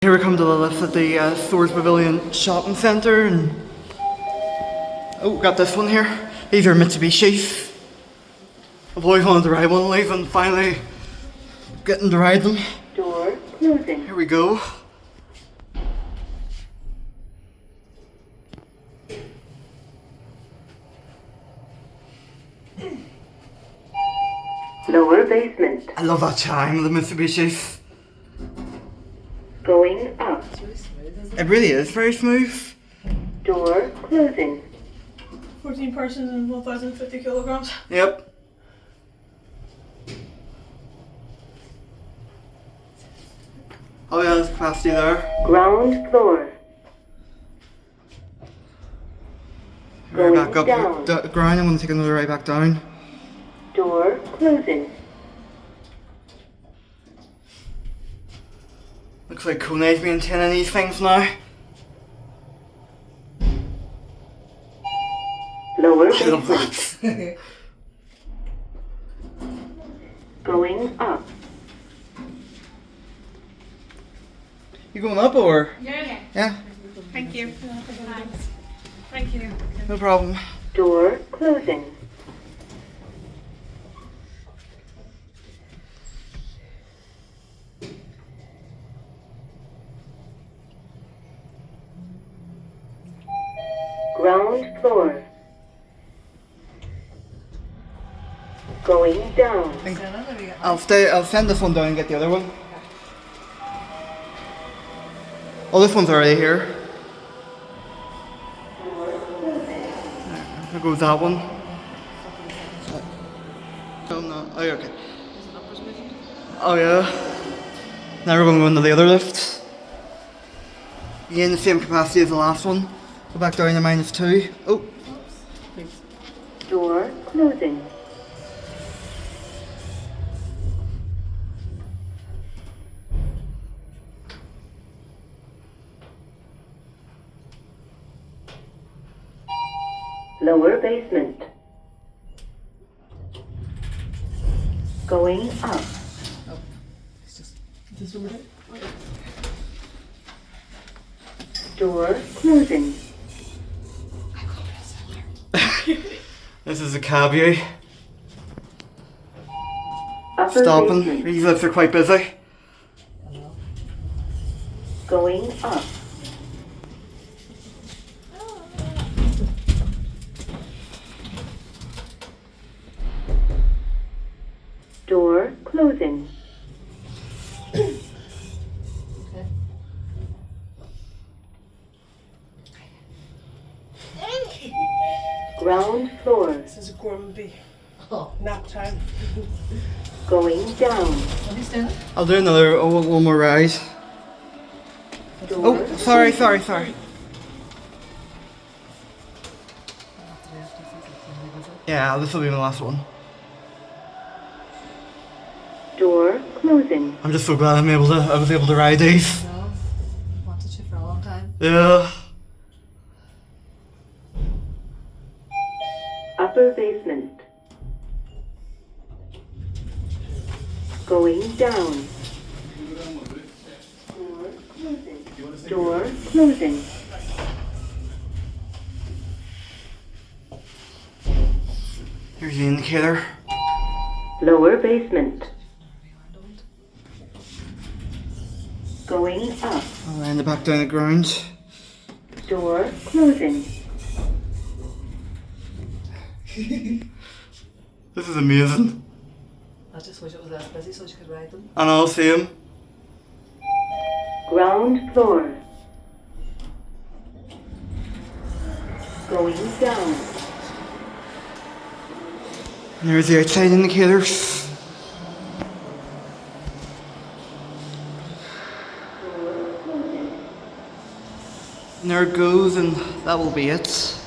Here we come to the lift at the Swords Pavilion shopping centre, and oh, got this one here. These are Mitsubishis. I've always wanted to ride one of these and finally getting to ride them. Door closing. Here we go. Lower basement. I love that chime of the Mitsubishis. Going up. It really is very smooth. Door closing. 14 persons and 1,050 kilograms. Yep. Oh yeah, there's capacity there. Ground floor. Right back Going up down. the ground. I'm going to take another ride back down. Door closing. Looks like Kone's maintaining these things now. Lower I love basement. that. Going up. You going up or? Yeah. Yeah, Thank you. Thanks. Thank you. no problem. Door closing. Ground floor. Going down. I'll send this one down and get the other one. Oh, this one's already here. There goes that one. Oh no, oh yeah, okay. Oh yeah. Now we're going to go into the other lift. Again, the same capacity as the last one. Go back down to -2. Oh, Door closing. Lower basement. Going up. Door closing. this is a cab view. Upper Stopping. basement. These lifts are quite busy. Going up. Door closing. Ground floor. This is a gourmet bee. Nap time. Going down. I'll do another, one more ride. Door Oh, sorry. Yeah, this will be my last one. Door closing. I'm just so glad I was able to ride these. No, wanted to for a long time. Yeah. Upper basement. Going down. Door closing. Door closing. Here's the indicator. Lower basement. Going up. I'll land it back down the ground. Door closing. This is amazing. I just wish it was less busy so you could ride them. And I'll see him. Ground floor. Going down. And there's the outside indicators. And there it goes, and that will be it.